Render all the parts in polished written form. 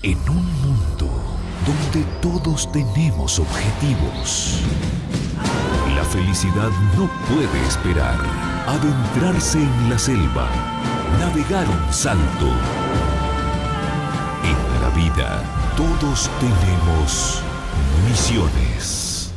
En un mundo donde todos tenemos objetivos, la felicidad no puede esperar. Adentrarse en la selva, navegar un salto. En la vida, todos tenemos misiones.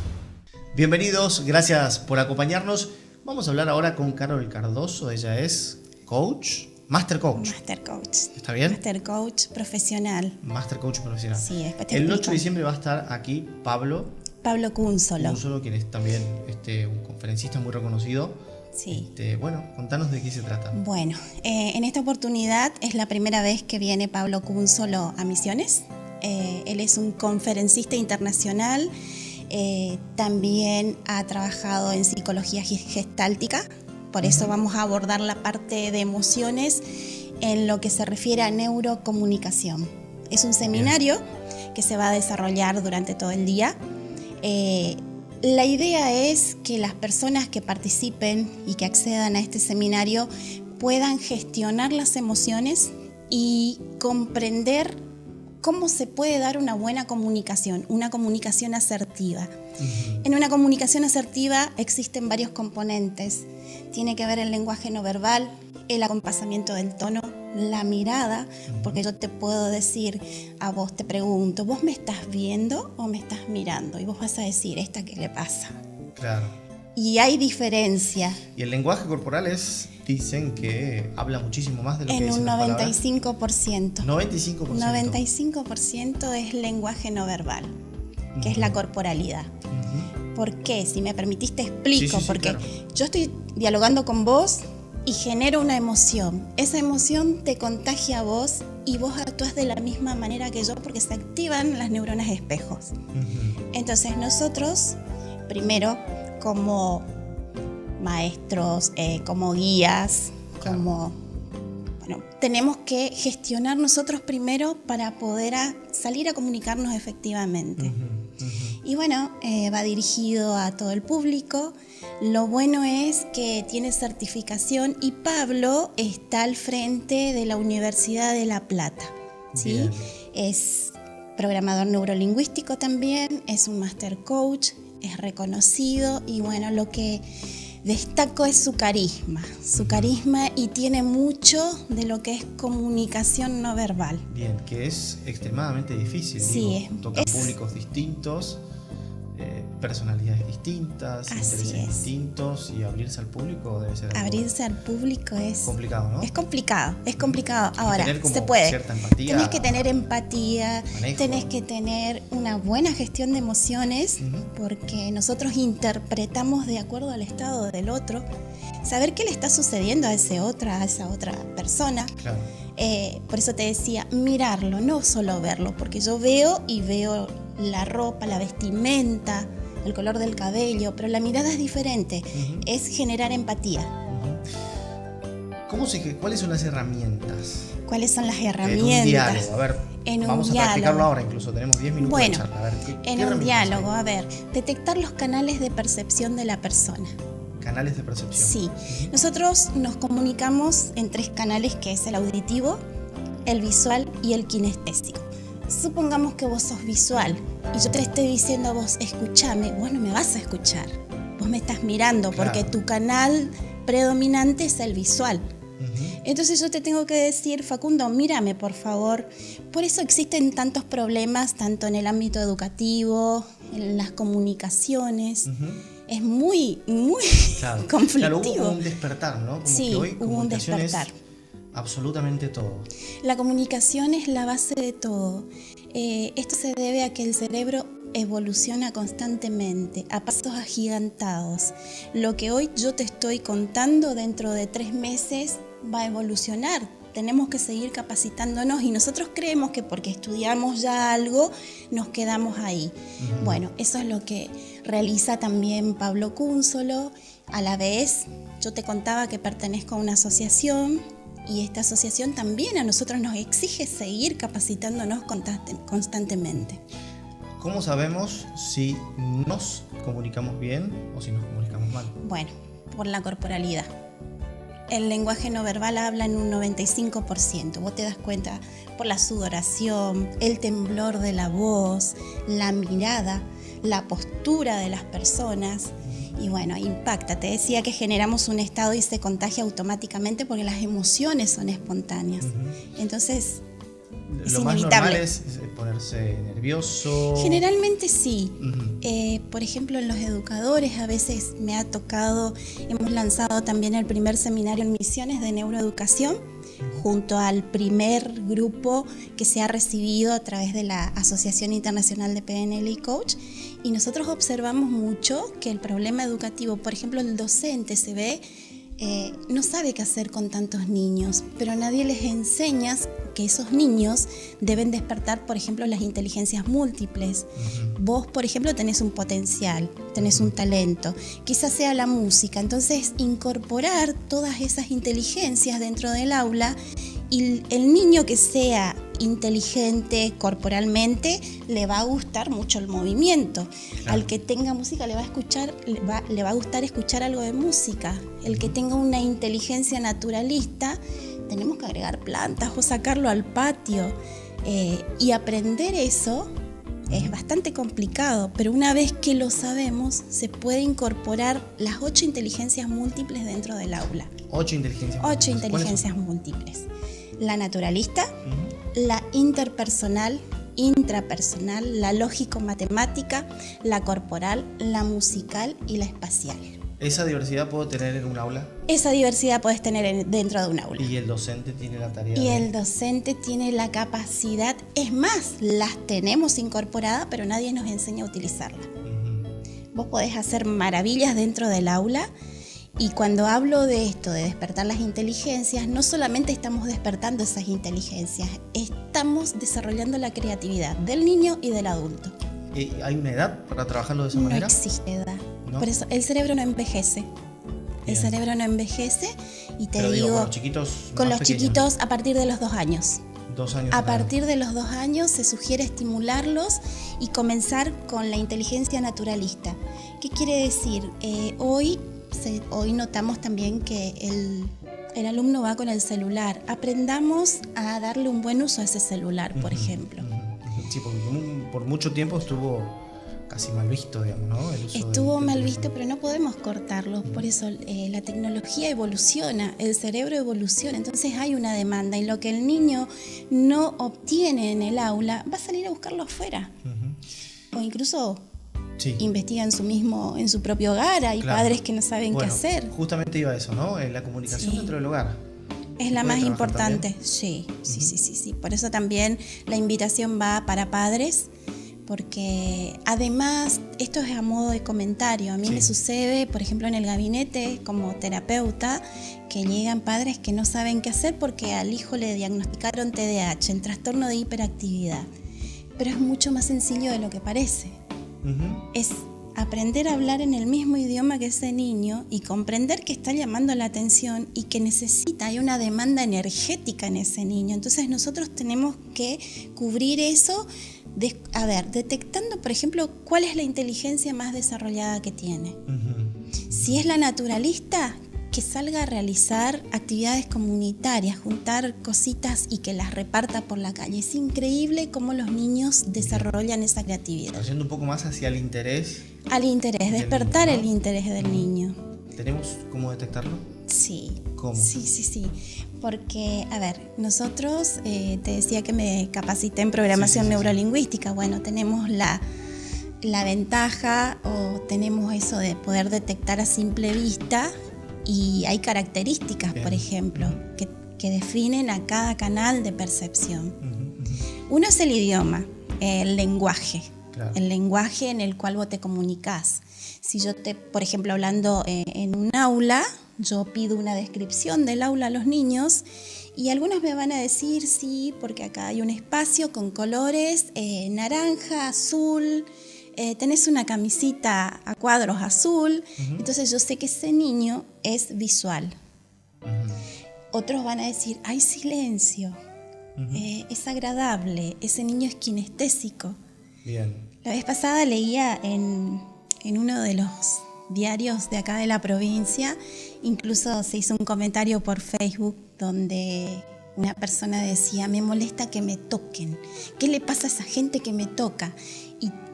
Bienvenidos, gracias por acompañarnos. Vamos a hablar ahora con Carol Cardoso. Ella es coach, master coach. Master coach. ¿Está bien? Master coach profesional. Master coach profesional. Sí, después te El explico. 8 de diciembre va a estar aquí Pablo Cúnsolo. Cúnsolo, quien es también un conferencista muy reconocido. Sí. Bueno, contanos de qué se trata. Bueno, en esta oportunidad es la primera vez que viene Pablo Cúnsolo a Misiones. Él es un conferencista internacional. También ha trabajado en psicología gestáltica. Por eso vamos a abordar la parte de emociones en lo que se refiere a neurocomunicación. Es un seminario que se va a desarrollar durante todo el día. La idea es que las personas que participen y que accedan a este seminario puedan gestionar las emociones y comprender cómo se puede dar una buena comunicación, una comunicación asertiva. En una comunicación asertiva existen varios componentes. Tiene que ver el lenguaje no verbal, el acompasamiento del tono, la mirada, porque yo te puedo decir, a vos te pregunto, ¿vos me estás viendo o me estás mirando? Y vos vas a decir, ¿esta qué le pasa? Claro. Y hay diferencia. Y el lenguaje corporal dicen que habla muchísimo más de lo que En dicen un las palabras. 95%. 95%. 95% es lenguaje no verbal, que es la corporalidad. ¿Por qué? Si me permitís te explico, Sí, porque claro. yo estoy dialogando con vos y genero una emoción. Esa emoción te contagia a vos y vos actúas de la misma manera que yo porque se activan las neuronas espejos. Entonces nosotros, primero, como maestros, como guías, tenemos que gestionar nosotros primero para poder salir a comunicarnos efectivamente. Y bueno, va dirigido a todo el público. Lo bueno es que tiene certificación y Pablo está al frente de la Universidad de La Plata. ¿Sí? Bien. Es programador neurolingüístico también, es un master coach, es reconocido y bueno, lo que destaco es su carisma y tiene mucho de lo que es comunicación no verbal. Bien, que es extremadamente difícil. Sí, toca públicos distintos, personalidades distintas, Así intereses es. distintos, y abrirse al público debe ser algo Abrirse al público es complicado, ¿no? Es complicado. Ahora, tener como se puede. cierta empatía, Tenés que tener empatía, manejo. tenés que tener una buena gestión de emociones, porque nosotros interpretamos de acuerdo al estado del otro, saber qué le está sucediendo a esa otra persona. Claro. Por eso te decía, mirarlo, no solo verlo, porque yo veo la ropa, la vestimenta, el color del cabello, pero la mirada es diferente, es generar empatía. ¿Cuáles son las herramientas? ¿Cuáles son las En un herramientas? diálogo, a ver, En un vamos a diálogo. practicarlo ahora incluso, tenemos 10 minutos Bueno, de charla. A ver, ¿qué en un herramientas diálogo, hay? a ver, detectar los canales de percepción de la persona. Canales de percepción. Sí, nosotros nos comunicamos en 3 canales, que es el auditivo, el visual y el kinestésico. Supongamos que vos sos visual y yo te estoy diciendo a vos, escúchame, vos no me vas a escuchar, vos me estás mirando, Claro. porque tu canal predominante es el visual. Entonces yo te tengo que decir, Facundo, mírame por favor. Por eso existen tantos problemas, tanto en el ámbito educativo, en las comunicaciones. Es muy Claro. conflictivo. Claro, hubo un despertar, ¿no? Como Sí, que hoy hubo un comunicación despertar. es absolutamente todo. La comunicación es la base de todo. Esto se debe a que el cerebro evoluciona constantemente, a pasos agigantados. Lo que hoy yo te estoy contando, dentro de 3 meses va a evolucionar. Tenemos que seguir capacitándonos y nosotros creemos que porque estudiamos ya algo nos quedamos ahí. Bueno, eso es lo que realiza también Pablo Cúnsolo. A la vez, yo te contaba que pertenezco a una asociación y esta asociación también a nosotros nos exige seguir capacitándonos constantemente. ¿Cómo sabemos si nos comunicamos bien o si nos comunicamos mal? Bueno, por la corporalidad. El lenguaje no verbal habla en un 95%. Vos te das cuenta por la sudoración, el temblor de la voz, la mirada, la postura de las personas. Y bueno, impacta. Te decía que generamos un estado y se contagia automáticamente porque las emociones son espontáneas. Entonces, es Lo más inevitable. normal es ponerse nervioso. Generalmente sí. Por ejemplo, en los educadores a veces me ha tocado, hemos lanzado también el primer seminario en Misiones de neuroeducación junto al primer grupo que se ha recibido a través de la Asociación Internacional de PNL y Coach, y nosotros observamos mucho que el problema educativo, por ejemplo, el docente se ve, no sabe qué hacer con tantos niños, pero nadie les enseña que esos niños deben despertar, por ejemplo, las inteligencias múltiples. Vos, por ejemplo, tenés un potencial, tenés un talento, quizás sea la música, entonces incorporar todas esas inteligencias dentro del aula, y el niño que sea inteligente corporalmente le va a gustar mucho el movimiento. Claro. Al que tenga música le va a gustar escuchar algo de música. El que tenga una inteligencia naturalista, tenemos que agregar plantas o sacarlo al patio. Y aprender eso es bastante complicado, pero una vez que lo sabemos, se puede incorporar las 8 inteligencias múltiples dentro del aula. 8 inteligencias. 8 inteligencias múltiples. La naturalista, la interpersonal, intrapersonal, la lógico-matemática, la corporal, la musical y la espacial. ¿Esa diversidad puedo tener en un aula? Esa diversidad puedes tener dentro de un aula. Y el docente tiene la tarea. Y el docente tiene la capacidad, es más, las tenemos incorporadas, pero nadie nos enseña a utilizarla. Vos podés hacer maravillas dentro del aula. Y cuando hablo de esto, de despertar las inteligencias, no solamente estamos despertando esas inteligencias, estamos desarrollando la creatividad del niño y del adulto. ¿Hay una edad para trabajarlo de esa manera? No existe edad. ¿No? Por eso el cerebro no envejece. El cerebro no envejece y te digo con los chiquitos con más los pequeños, chiquitos a partir de los 2 años. 2 años. A partir de los 2 años se sugiere estimularlos y comenzar con la inteligencia naturalista. ¿Qué quiere decir? Hoy notamos también que el alumno va con el celular. Aprendamos a darle un buen uso a ese celular, por ejemplo. Sí, porque por mucho tiempo estuvo casi mal visto, digamos, ¿no? Estuvo mal visto, pero no podemos cortarlo. Por eso la tecnología evoluciona, el cerebro evoluciona, entonces hay una demanda y lo que el niño no obtiene en el aula va a salir a buscarlo afuera. O incluso investiga en su propio hogar. Hay padres que no saben qué hacer. Justamente iba a eso, ¿no? La comunicación dentro del hogar. Es la más importante. Sí. Por eso también la invitación va para padres, porque además, esto es a modo de comentario. A mí me sucede, por ejemplo, en el gabinete como terapeuta, que llegan padres que no saben qué hacer porque al hijo le diagnosticaron TDAH, el trastorno de hiperactividad. Pero es mucho más sencillo de lo que parece. Es aprender a hablar en el mismo idioma que ese niño y comprender que está llamando la atención y que hay una demanda energética en ese niño. Entonces nosotros tenemos que cubrir eso, detectando, por ejemplo, cuál es la inteligencia más desarrollada que tiene. Si es la naturalista, que salga a realizar actividades comunitarias, juntar cositas y que las reparta por la calle. Es increíble cómo los niños desarrollan esa creatividad. Yendo un poco más hacia el interés. Al interés, despertar el interés del niño. ¿Tenemos cómo detectarlo? Sí. ¿Cómo? Sí. Porque, nosotros, te decía que me capacité en programación neurolingüística. Bueno, tenemos la ventaja o tenemos eso de poder detectar a simple vista. Y hay características, por ejemplo, que definen a cada canal de percepción. Uno es el idioma, el lenguaje, el lenguaje en el cual vos te comunicás. Si yo por ejemplo, hablando en un aula, yo pido una descripción del aula a los niños y algunos me van a decir sí, porque acá hay un espacio con colores naranja, azul. Tenés una camisita a cuadros azul, entonces yo sé que ese niño es visual. Otros van a decir, hay silencio, es agradable, ese niño es kinestésico. Bien. La vez pasada leía en uno de los diarios de acá de la provincia. Incluso se hizo un comentario por Facebook donde una persona decía: me molesta que me toquen. ¿Qué le pasa a esa gente que me toca?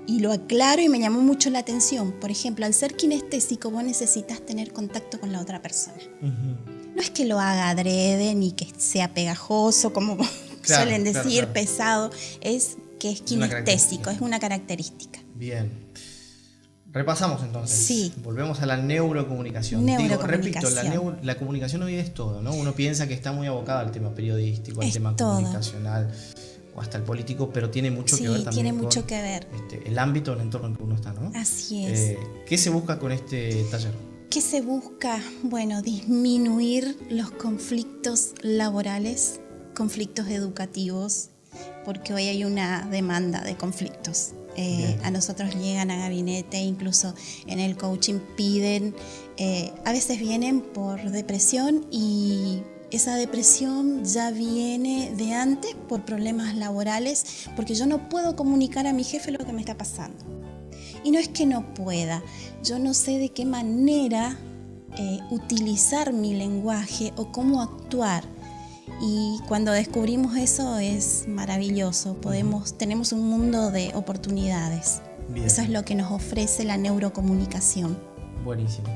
Y lo aclaro y me llamó mucho la atención. Por ejemplo, al ser kinestésico vos necesitas tener contacto con la otra persona. No es que lo haga adrede ni que sea pegajoso, como suelen decir, claro. Pesado. Es que es kinestésico, es una característica. Bien. Repasamos entonces. Sí. Volvemos a la neurocomunicación. Repito, la comunicación hoy es todo, ¿no? Uno piensa que está muy abocada al tema periodístico, al tema comunicacional o hasta el político, pero tiene mucho que ver también. Tiene mucho que ver. El ámbito, el entorno en que uno está, ¿no? Así es. ¿Qué se busca con este taller? ¿Qué se busca? Bueno, disminuir los conflictos laborales, conflictos educativos, porque hoy hay una demanda de conflictos. A nosotros llegan a gabinete, incluso en el coaching piden, a veces vienen por depresión y esa depresión ya viene de antes por problemas laborales, porque yo no puedo comunicar a mi jefe lo que me está pasando. Y no es que no pueda, yo no sé de qué manera utilizar mi lenguaje o cómo actuar. Y cuando descubrimos eso es maravilloso, tenemos un mundo de oportunidades. Bien. Eso es lo que nos ofrece la neurocomunicación. Buenísimo.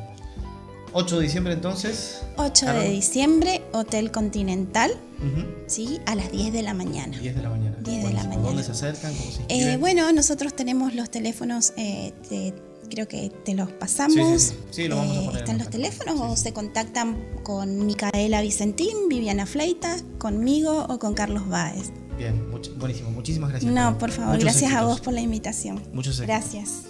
8 de diciembre entonces. 8 de diciembre, Hotel Continental, ¿sí? A las 10 de la mañana. 10 de la mañana. 10 de la mañana. ¿Dónde se acercan? ¿Cómo se inscriben? Bueno, nosotros tenemos los teléfonos, creo que te los pasamos. Sí, los vamos a poner. ¿Están los teléfonos o se contactan con Micaela Vicentín, Viviana Fleita, conmigo o con Carlos Báez? Bien, buenísimo. Muchísimas gracias. No, por favor, gracias a vos por la invitación. Muchos éxitos. Gracias.